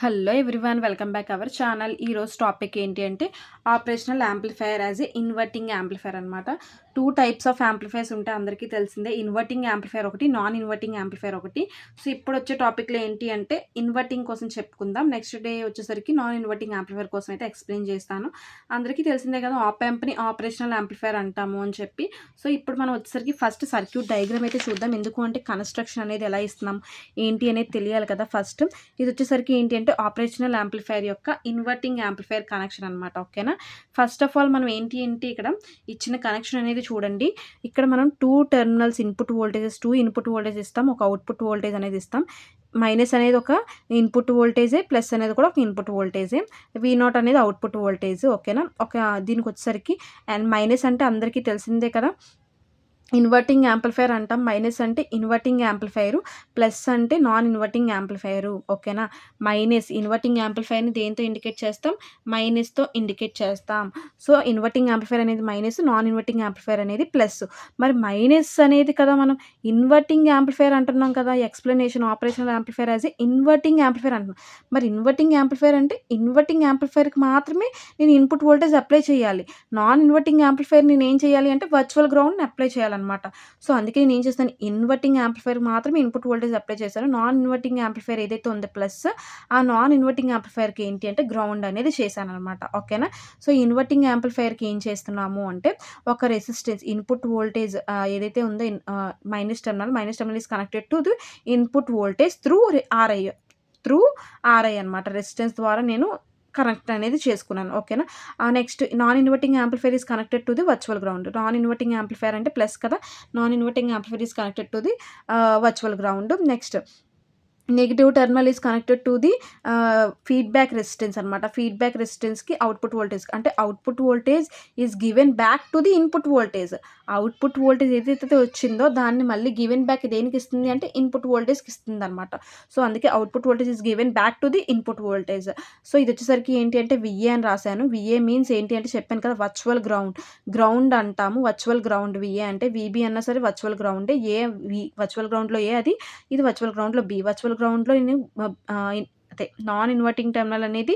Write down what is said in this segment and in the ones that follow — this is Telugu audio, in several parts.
Hello everyone, welcome back our channel. ఈరోజు టాపిక్ ఏంటి అంటే operational amplifier as a inverting amplifier అనమాట. 2 టైప్స్ ఆఫ్ యాంప్లిఫైర్స్ ఉంటాయి, అందరికీ తెలిసిందే. ఇన్వర్టింగ్ యాంప్లిఫైయర్ ఒకటి, నాన్ ఇన్వర్టింగ్ యాంప్లిఫైయర్ ఒకటి. సో ఇప్పుడు వచ్చే టాపిక్లో ఏంటి అంటే ఇన్వర్టింగ్ కోసం చెప్పుకుందాం. నెక్స్ట్ డే వచ్చేసరికి నాన్ ఇన్వర్టింగ్ యాంప్లిఫైయర్ కోసం అయితే ఎక్స్ప్లెయిన్ చేస్తాను. అందరికీ తెలిసిందే కదా, ఆప్ యాంప్ని ఆపరేషనల్ యాంప్లిఫైయర్ అంటాము అని చెప్పి. సో ఇప్పుడు మనం వచ్చేసరికి ఫస్ట్ సర్క్యూట్ డయాగ్రామ్ అయితే చూద్దాం. ఎందుకు అంటే కన్స్ట్రక్షన్ అనేది ఎలా ఇస్తున్నాం ఏంటి అనేది తెలియాలి కదా. ఫస్ట్ ఇది వచ్చేసరికి ఏంటి అంటే ఆపరేషనల్ యాంప్లిఫైయర్ యొక్క ఇన్వర్టింగ్ యాంప్లిఫైయర్ కనెక్షన్ అనమాట. ఓకేనా. ఫస్ట్ ఆఫ్ ఆల్ మనం ఏంటి ఇక్కడ ఇచ్చిన కనెక్షన్ అనేది చూడండి. ఇక్కడ మనం 2 terminals input voltages, 2 input voltage ఇస్తాం, ఒక అవుట్పుట్ వోల్టేజ్ అనేది ఇస్తాం. మైనస్ అనేది ఒక ఇన్పుట్ వోల్టేజే, ప్లస్ అనేది కూడా ఒక ఇన్పుట్ వోల్టేజే. V0 అనేది అవుట్పుట్ వోల్టేజ్. ఓకేనా. దీనికి వచ్చేసరికి అండ్ మైనస్ అంటే అందరికీ తెలిసిందే కదా, ఇన్వర్టింగ్ యాంప్లిఫైయర్ అంటాం. మైనస్ అంటే ఇన్వర్టింగ్ యాంప్లిఫైయరు, ప్లస్ అంటే నాన్ ఇన్వర్టింగ్ యాంప్లిఫైయరు. ఓకేనా. మైనస్ ఇన్వర్టింగ్ యాంప్లిఫైయర్ని దేంతో ఇండికేట్ చేస్తాం? మైనస్తో ఇండికేట్ చేస్తాం. సో ఇన్వర్టింగ్ యాంప్లిఫైయర్ అనేది మైనస్, నాన్ ఇన్వర్టింగ్ యాంప్లిఫైయర్ అనేది ప్లస్. మరి మైనస్ అనేది కదా మనం ఇన్వర్టింగ్ యాంప్లిఫైయర్ అంటున్నాం కదా. Explanation operational amplifier as inverting amplifier అంటున్నాం. మరి ఇన్వర్టింగ్ యాంప్లిఫైయర్ అంటే ఇన్వర్టింగ్ యాంప్లిఫైయర్కి మాత్రమే నేను ఇన్పుట్ వోల్టేజ్ అప్లై చేయాలి. నాన్ ఇన్వర్టింగ్ యాంప్లిఫైయర్ నేను ఏం చేయాలి అంటే వర్చువల్ గ్రౌండ్ని అప్లై చేయాలి అనమాట. సో అందుకే నేను ఏం చేస్తాను, ఇన్వర్టింగ్ యాంప్లిఫైయర్ మాత్రమే ఇన్పుట్ వోల్టేజ్ అప్లై చేశాను. నాన్ ఇన్వర్టింగ్ యాంప్లిఫైయర్ ఏదైతే ఉందో ప్లస్, ఆ నాన్ ఇన్వర్టింగ్ యాంప్లిఫైయర్కి ఏంటి అంటే గ్రౌండ్ అనేది చేశాను అనమాట. ఓకేనా. సో ఇన్వర్టింగ్ యాంప్లిఫైయర్కి ఏం చేస్తున్నాము అంటే ఒక రెసిస్టెన్స్ ఇన్పుట్ వోల్టేజ్ ఏదైతే ఉందో minus terminal is connected to the input voltage through RI అనమాట. రెసిస్టెన్స్ ద్వారా నేను కనెక్ట్ అనేది చేసుకున్నాను. ఓకేనా. Next non inverting amplifier is connected to the virtual ground. Non inverting amplifier అంటే ప్లస్ కదా, non inverting amplifier is connected to the virtual ground. Next negative terminal is connected to the feedback resistance అనమాట. ఫీడ్బ్యాక్ రెసిస్టెన్స్కి అవుట్పుట్ వోల్టేజ్ అంటే output voltage is given back to the input voltage. Output voltage ఏదైతే వచ్చిందో దాన్ని మళ్ళీ గివెన్ బ్యాక్ దేనికి ఇస్తుంది అంటే ఇన్పుట్ వోల్టేజ్కి ఇస్తుంది అనమాట. సో అందుకే output voltage is given back to the input voltage. So ఇది వచ్చేసరికి ఏంటి అంటే విఏ అని రాశాను. విఏ మీన్స్ ఏంటి అంటే చెప్పాను కదా, వర్చువల్ గ్రౌండ్ అంటాము. వర్చువల్ గ్రౌండ్ విఏ అంటే విబి అన్నా సరే వర్చువల్ గ్రౌండ్. వర్చువల్ గ్రౌండ్లో ఏ అది, ఇది వర్చువల్ గ్రౌండ్లో బి. వర్చువల్ గ్రౌండ్లో నేను అదే నాన్ ఇన్వర్టింగ్ టెర్మినల్ అనేది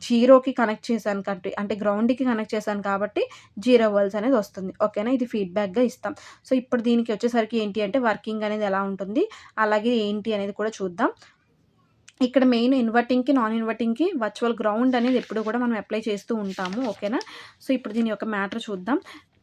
జీరోకి కనెక్ట్ చేశాను కాబట్టి, అంటే గ్రౌండ్కి కనెక్ట్ చేశాను కాబట్టి 0 వోల్ట్స్ అనేది వస్తుంది. ఓకేనా. ఇది ఫీడ్బ్యాక్గా ఇస్తాం. సో ఇప్పుడు దీనికి వచ్చేసరికి ఏంటి అంటే వర్కింగ్ అనేది ఎలా ఉంటుంది, అలాగే ఏంటి అనేది కూడా చూద్దాం. ఇక్కడ మెయిన్ ఇన్వర్టింగ్కి నాన్ ఇన్వర్టింగ్కి వర్చువల్ గ్రౌండ్ అనేది ఎప్పుడు కూడా మనం అప్లై చేస్తూ ఉంటాము. ఓకేనా. సో ఇప్పుడు దీని యొక్క మ్యాటర్ చూద్దాం.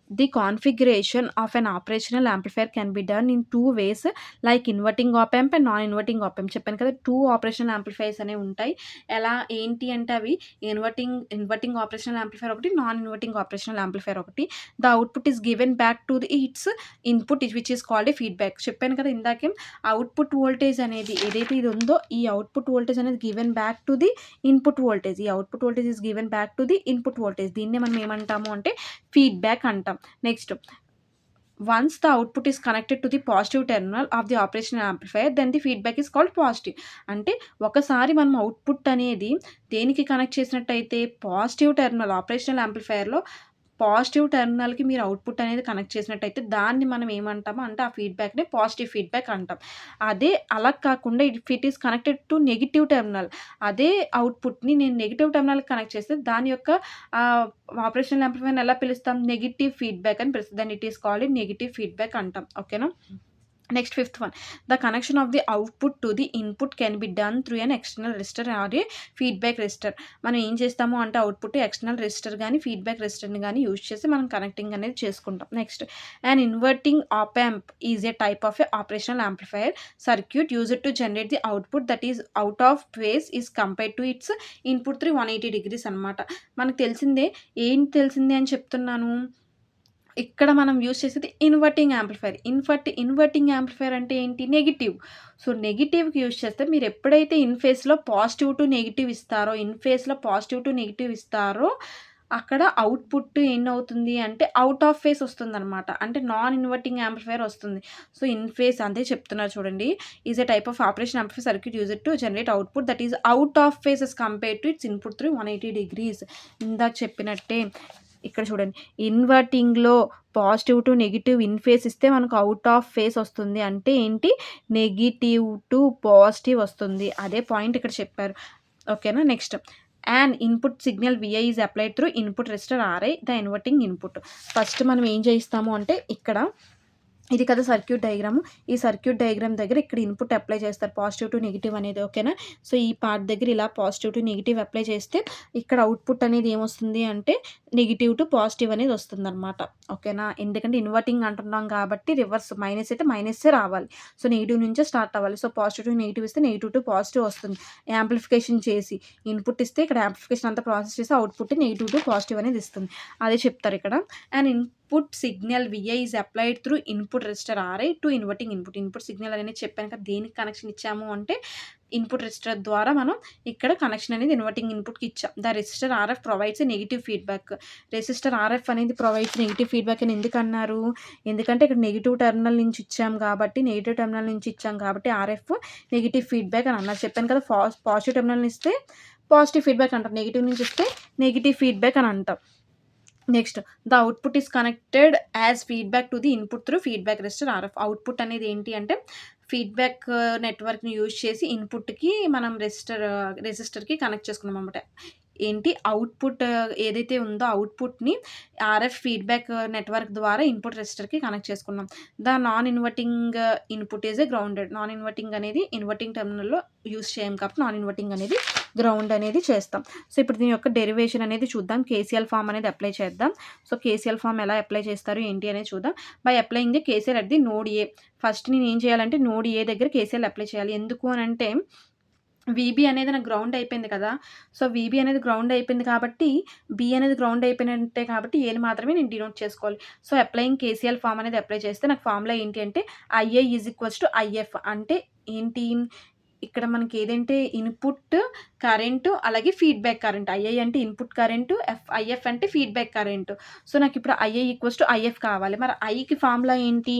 The configuration of an operational amplifier can be done in 2 ways, like inverting op amp and non inverting op amp. చెప్పాను కదా, 2 ఆపరేషనల్ యాంప్లిఫైర్స్ అనేవి ఉంటాయి. ఎలా ఏంటి అంటే అవి ఇన్వర్టింగ్ ఆపరేషనల్ యాంప్లిఫైర్ ఒకటి, నాన్ ఇన్వర్టింగ్ ఆపరేషనల్ యాంప్లిఫైర్ ఒకటి. The output is given back to the it's input which is called a feedback. చెప్పాను కదా ఇందాకే, అవుట్పుట్ వోల్టేజ్ అనేది ఏదైతే ఇది ఉందో ఈ అవుట్పుట్ వోల్టేజ్ అనేది given back to the input voltage. ఈ output voltage is given back to the input voltage. దీన్నే మనం ఏమంటాము అంటే ఫీడ్బ్యాక్ అంటాం. Next, once the output is connected to the positive terminal of the operational amplifier, then the feedback is called positive. అంటే ఒకసారి మనం అవుట్పుట్ అనేది దేనికి కనెక్ట్ చేసినట్టయితే పాజిటివ్ టెర్మినల్, ఆపరేషనల్ యాంప్లిఫైయర్లో పాజిటివ్ టెర్మినల్కి మీరు అవుట్పుట్ అనేది కనెక్ట్ చేసినట్టయితే దాన్ని మనం ఏమంటాము అంటే ఆ ఫీడ్బ్యాక్ని పాజిటివ్ ఫీడ్బ్యాక్ అంటాం. అదే అలా కాకుండా if it is connected to negative terminal, అదే అవుట్పుట్ని నేను నెగిటివ్ టెర్మినల్కి కనెక్ట్ చేస్తే దాని యొక్క ఆపరేషనల్ యాంప్లిఫైర్ని ఎలా పిలుస్తాం, నెగిటివ్ ఫీడ్బ్యాక్ అని పిలుస్తాం. దాన్ని it is called negative feedback అంటాం. ఓకేనా. Next 5th one, the connection of the output to the input can be done through N external resistor are A feedback resistor. మనం ఏం చేస్తాము అంటే అవుట్పుట్ ఎక్స్టర్నల్ రెసిస్టర్ కానీ ఫీడ్బ్యాక్ రెసిస్టర్ని కానీ యూజ్ చేసి మనం కనెక్టింగ్ అనేది చేసుకుంటాం. Next, and inverting op amp is a type of A operational amplifier circuit used to generate the output that is out of phase is compared to its input through 180 degrees అనమాట. మనకు తెలిసిందే, ఏం తెలిసిందే అని చెప్తున్నాను, ఇక్కడ మనం యూజ్ చేసేది ఇన్వర్టింగ్ యాంప్లిఫైర్. ఇన్వర్టింగ్ యాంప్లిఫైర్ అంటే ఏంటి, నెగిటివ్. సో నెగిటివ్కి యూజ్ చేస్తే మీరు ఎప్పుడైతే ఇన్ఫేస్లో పాజిటివ్ టు నెగిటివ్ ఇస్తారో అక్కడ అవుట్పుట్ ఏమవుతుంది అంటే అవుట్ ఆఫ్ ఫేస్ వస్తుందన్నమాట. అంటే నాన్ ఇన్వర్టింగ్ యాంప్లిఫైర్ వస్తుంది. సో ఇన్ ఫేస్ అంతే చెప్తున్నారు చూడండి. Is a type of operation amplifier circuit used to generate output that is out of phase as compared to its input through 180 degrees. ఇందాక చెప్పినట్టే ఇక్కడ చూడండి, ఇన్వర్టింగ్లో positive to negative in phase ఇస్తే మనకు అవుట్ ఆఫ్ ఫేస్ వస్తుంది. అంటే ఏంటి, నెగిటివ్ టు పాజిటివ్ వస్తుంది. అదే పాయింట్ ఇక్కడ చెప్పారు. ఓకేనా. Next and input signal VI is applied through input resistor RI the inverting input. First మనం ఏం చేయిస్తాము అంటే ఇక్కడ ఇది కదా సర్క్యూట్ డయాగ్రాము. ఈ సర్క్యూట్ డయాగ్రామ్ దగ్గర ఇక్కడ ఇన్పుట్ అప్లై చేస్తారు. పాజిటివ్ టు నెగెటివ్ అనేది ఓకేనా. సో ఈ పార్ట్ దగ్గర ఇలా పాజిటివ్ టు నెగెటివ్ అప్లై చేస్తే ఇక్కడ అవుట్పుట్ అనేది ఏమొస్తుంది అంటే నెగెటివ్ టు పాజిటివ్ అనేది వస్తుందనమాట. ఓకేనా. ఎందుకంటే ఇన్వర్టింగ్ అంటున్నాం కాబట్టి రివర్స్ మైనస్ అయితే మైనస్సే రావాలి. సో నెగెటివ్ నుంచే స్టార్ట్ అవ్వాలి. సో పాజిటివ్ టు నెగెటివ్ ఇస్తే నెగెటివ్ టు పాజిటివ్ వస్తుంది. యాంప్లిఫికేషన్ చేసి ఇన్పుట్ ఇస్తే ఇక్కడ యాంప్లిఫికేషన్ అంతా ప్రాసెస్ చేసి అవుట్పుట్ నెగెటివ్ టు పాజిటివ్ అనేది ఇస్తుంది. అదే చెప్తారు ఇక్కడ. And input signal VI is applied through input resistor RI to inverting input. Input signal అనేది చెప్పాను కదా, దేనికి కనెక్షన్ ఇచ్చాము అంటే ఇన్పుట్ రెసిస్టర్ ద్వారా మనం ఇక్కడ కనెక్షన్ అనేది ఇన్వర్టింగ్ ఇన్పుట్కి ఇచ్చాం. The resistor RF provides negative feedback. Resistor RF అనేది ప్రొవైడ్స్ నెగిటివ్ ఫీడ్బ్యాక్ అని ఎందుకు అన్నారు? ఎందుకంటే ఇక్కడ నెగిటివ్ టెర్మినల్ నుంచి ఇచ్చాం కాబట్టి ఆర్ఎఫ్ నెగిటివ్ ఫీడ్బ్యాక్ అని అన్నారు. చెప్పాను కదా, పాజిటివ్ టెర్మినల్ ఇస్తే పాజిటివ్ ఫీడ్బ్యాక్ అంటారు, నెగిటివ్ నుంచి ఇస్తే నెగిటివ్ ఫీడ్బ్యాక్ అని అంటాం. Next the output is connected as feedback to the input through feedback resistor RF. Output అనేది ఏంటి అంటే ఫీడ్బ్యాక్ నెట్వర్క్ని యూజ్ చేసి ఇన్పుట్కి మనం రెసిస్టర్కి కనెక్ట్ చేసుకున్నాం అన్నమాట. ఏంటి అవుట్పుట్ ఏదైతే ఉందో అవుట్పుట్ని ఆర్ఎఫ్ ఫీడ్బ్యాక్ నెట్వర్క్ ద్వారా ఇన్పుట్ రెసిస్టర్కి కనెక్ట్ చేసుకున్నాం. The non inverting input is a grounded. Non inverting అనేది ఇన్వర్టింగ్ టెర్మినల్లో యూజ్ చేయం కాబట్టి నాన్ ఇన్వర్టింగ్ అనేది గ్రౌండ్ అనేది చేస్తాం. సో ఇప్పుడు దీని యొక్క డెరివేషన్ అనేది చూద్దాం. కేసీఎల్ ఫామ్ అనేది అప్లై చేద్దాం. సో కేసీఎల్ ఫామ్ ఎలా అప్లై చేస్తారు ఏంటి అనేది చూద్దాం. By applying the KCL at the node A. First నేను ఏం చేయాలంటే నోడ్ ఏ దగ్గర కేసీఎల్ అప్లై చేయాలి. ఎందుకు అని అంటే వీబీ అనేది నాకు గ్రౌండ్ అయిపోయింది కదా. సో వీబీ అనేది గ్రౌండ్ అయిపోయింది కాబట్టి బి అనేది గ్రౌండ్ అయిపోయినట్టే కాబట్టి ఏని మాత్రమే నేను డినోట్ చేసుకోవాలి. సో అప్లైయింగ్ కేసీఎల్ ఫామ్ అనేది అప్లై చేస్తే నాకు ఫార్ములా ఏంటి అంటే IA is equals to IF. అంటే ఏంటి ఇక్కడ మనకి ఏదంటే ఇన్పుట్ కరెంటు అలాగే ఫీడ్బ్యాక్ కరెంట్. ఐఐ అంటే ఇన్పుట్ కరెంటు, ఐఎఫ్ అంటే ఫీడ్బ్యాక్ కరెంటు. సో నాకు ఇప్పుడు ఐఐ ఈక్వల్స్ టు ఐఎఫ్ కావాలి. మరి ఐకి ఫార్ములా ఏంటి?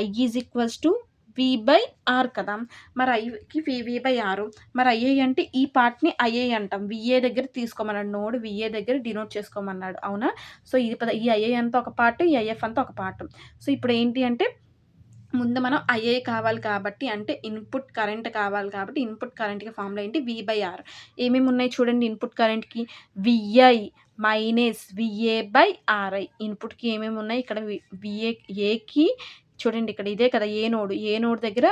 I is equals to V by R కదా. మరి ఐకి వి బై ఆర్. మరి ఐఐ అంటే ఈ పార్ట్ని ఐఐ అంటాం. విఏ దగ్గర తీసుకోమన్నాడు, నోడ్ విఏ దగ్గర డినోట్ చేసుకోమన్నాడు, అవునా. సో ఇది ఈ ఐఐ అంతా ఒక పార్ట్, ఈ ఐఎఫ్ అంతా ఒక పార్ట్. సో ఇప్పుడు ఏంటి అంటే ముందు మనం ఐఏ కావాలి కాబట్టి అంటే ఇన్పుట్ కరెంట్ కావాలి కాబట్టి ఇన్పుట్ కరెంట్కి ఫార్ములా ఏంటి? V by R. ఏమేమి ఉన్నాయి చూడండి ఇన్పుట్ కరెంట్కి? VI minus VA by RI. ఇన్పుట్కి ఏమేమి ఉన్నాయి ఇక్కడ? ఏకి చూడండి ఇక్కడ ఇదే కదా ఏ నోడ్ దగ్గర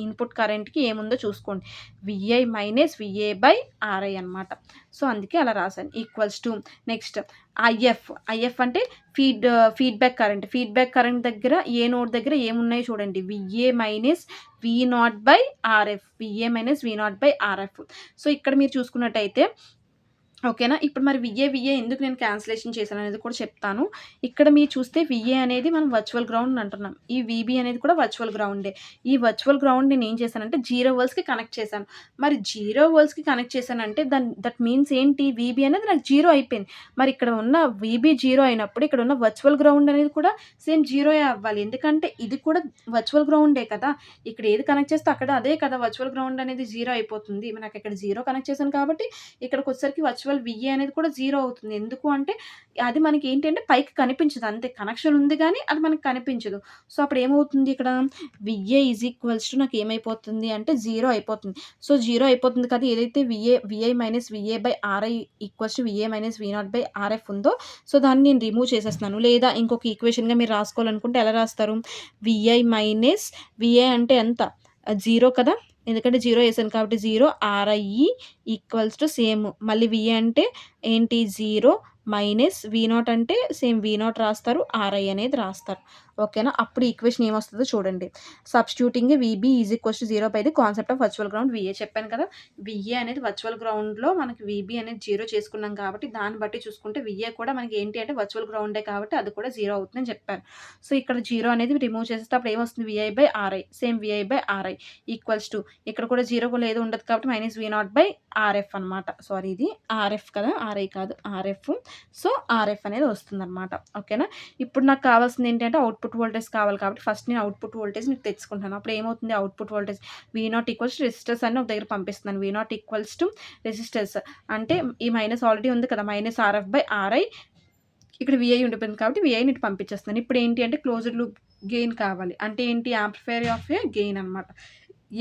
ఇన్పుట్ కరెంట్కి ఏముందో చూసుకోండి. VI minus VA by RI అనమాట. సో అందుకే అలా రాశాను. ఈక్వల్స్ టు నెక్స్ట్ ఐఎఫ్ అంటే ఫీడ్బ్యాక్ కరెంట్ దగ్గర ఏ నోడ్ దగ్గర ఏమున్నాయి చూడండి. VA minus V naught by RF. So ఇక్కడ మీరు చూసుకున్నట్టయితే ఓకేనా. ఇప్పుడు మరి విఏ ఎందుకు నేను క్యాన్సిలేషన్ చేశాను అనేది కూడా చెప్తాను. ఇక్కడ మీరు చూస్తే విఏ అనేది మనం వర్చువల్ గ్రౌండ్ అంటున్నాం. ఈ వీబీ అనేది కూడా వర్చువల్ గ్రౌండే. ఈ వర్చువల్ గ్రౌండ్ నేను ఏం చేశానంటే 0 వోల్ట్స్కి కనెక్ట్ చేశాను. మరి 0 వోల్ట్స్కి కనెక్ట్ చేశానంటే దట్ మీన్స్ ఏంటి? వీబీ అనేది నాకు 0 అయిపోయింది. మరి ఇక్కడ ఉన్న వీబీ 0 అయినప్పుడు ఇక్కడ ఉన్న వర్చువల్ గ్రౌండ్ అనేది కూడా సేమ్ 0 అవ్వాలి. ఎందుకంటే ఇది కూడా వర్చువల్ గ్రౌండే కదా. ఇక్కడ ఏది కనెక్ట్ చేస్తే అక్కడ అదే కదా వర్చువల్ గ్రౌండ్ అనేది 0 అయిపోతుంది. నాకు ఇక్కడ 0 కనెక్ట్ చేశాను కాబట్టి ఇక్కడికి వచ్చేసరికి వర్చువల్ విఏ అనేది కూడా 0 అవుతుంది. ఎందుకు అంటే అది మనకి ఏంటంటే పైకి కనిపించదు, అంతే. కనెక్షన్ ఉంది కానీ అది మనకి కనిపించదు. సో అప్పుడు ఏమవుతుంది ఇక్కడ? విఏ ఈజ్ ఈక్వల్స్ టు నాకు ఏమైపోతుంది అంటే 0 అయిపోతుంది. సో 0 అయిపోతుంది కదా. ఏదైతే VI minus VA by RI equals to VA minus V naught by RF ఉందో సో దాన్ని నేను రిమూవ్ చేసేస్తున్నాను. లేదా ఇంకొక ఈక్వేషన్గా మీరు రాసుకోవాలనుకుంటే ఎలా రాస్తారు? విఐ మైనస్ విఏ అంటే ఎంత? 0 కదా. ఎందుకంటే 0 వేసాను కాబట్టి 0 ఆర్ఐ ఈక్వల్స్ టు సేమ్ మళ్ళీ విఏ అంటే ఏంటి? 0 మైనస్ వి నాట్ అంటే సేమ్ వి నాట్ రాస్తారు, ఆర్ఐ అనేది రాస్తారు. ఓకేనా. అప్పుడు ఈక్వేషన్ ఏమొస్తుందో చూడండి. Substituting VB is equals to 0 by the concept of virtual ground VA. చెప్పాను కదా, విఏ అనేది వర్చువల్ గ్రౌండ్లో మనకి వీబీ అనేది 0 చేసుకున్నాం కాబట్టి దాన్ని బట్టి చూసుకుంటే విఏ కూడా మనకి ఏంటి అంటే వర్చువల్ గ్రౌండే కాబట్టి అది కూడా 0 అవుతుందని చెప్పాను. సో ఇక్కడ 0 అనేది రిమూవ్ చేస్తే అప్పుడు ఏమొస్తుంది? VI by RI, same VI by RI equals to ఇక్కడ కూడా 0 లేదు ఉండదు కాబట్టి minus V naught by RF అనమాట. సారీ ఇది ఆర్ఎఫ్ కదా, ఆర్ఐ కాదు, ఆర్ఎఫ్. సో ఆర్ఎఫ్ అనేది వస్తుందన్నమాట. ఓకేనా. ఇప్పుడు నాకు కావాల్సింది ఏంటంటే అవుట్పుట్ వోల్టేజ్ కావాలి కాబట్టి ఫస్ట్ నేను అవుట్పుట్ వోల్టేజ్ నీకు తెచ్చుకుంటాను. అప్పుడు ఏమవుతుంది? Output voltage V not equals two resistors అని ఒక దగ్గర పంపిస్తున్నాను. వి నాట్ ఈక్వల్స్ టు రెసిస్టర్స్ అంటే ఈ మైనస్ ఆల్రెడీ ఉంది కదా, మైనస్ ఆర్ఎఫ్ బై ఆర్ఐ. ఇక్కడ విఐ ఉండిపోయింది కాబట్టి విఐని ఇటు పంపించేస్తాను. ఇప్పుడు ఏంటి అంటే క్లోజ్డ్ లూప్ గెయిన్ కావాలి. అంటే ఏంటి? యాంప్లిఫైయర్ ఆఫ్ ఏ గెయిన్ అనమాట.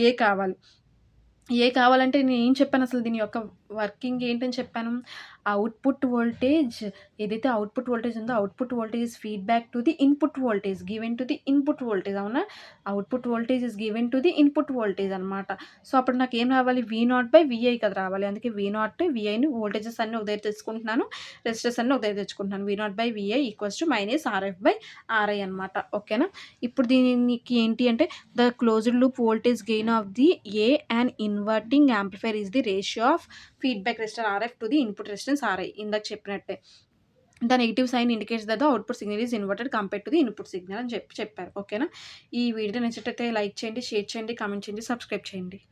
ఏ కావాలి. ఏ కావాలంటే నేనేం చెప్పాను అసలు దీని యొక్క వర్కింగ్ ఏంటని చెప్పాను. అవుట్‌పుట్ వోల్టేజ్ ఏదైతే అవుట్‌పుట్ వోల్టేజ్ ఉందో output voltage is feedback to the input voltage given to the input voltage అవునా? Output voltage is given to the input voltage అనమాట. సో, అప్పుడు నాకేం రావాలి V0/Vi కదా రావాలి. అందుకే V0 విఐని వోల్టేజెస్ అన్నీ ఒక దగ్గర తెచ్చుకుంటున్నాను. రెసిస్టర్స్ అన్నీ ఒక దగ్గర తెచ్చుకుంటున్నాను. V0/Vi -RF/Ri అనమాట. ఓకేనా? ఇప్పుడు దీనికి ఏంటి అంటే the closed loop voltage gain of the an inverting amplifier is the ratio of feedback resistor RF to the input resistance RI ఇందాక చెప్పినట్టే. The negative sign indicates that the output signal is inverted compared to the input signal అని చెప్పారు. ఓకేనా? ఈ వీడియో నచ్చినట్టయితే లైక్ చేయండి, షేర్ చేయండి, కామెంట్ చేయండి, సబ్స్క్రైబ్ చేయండి.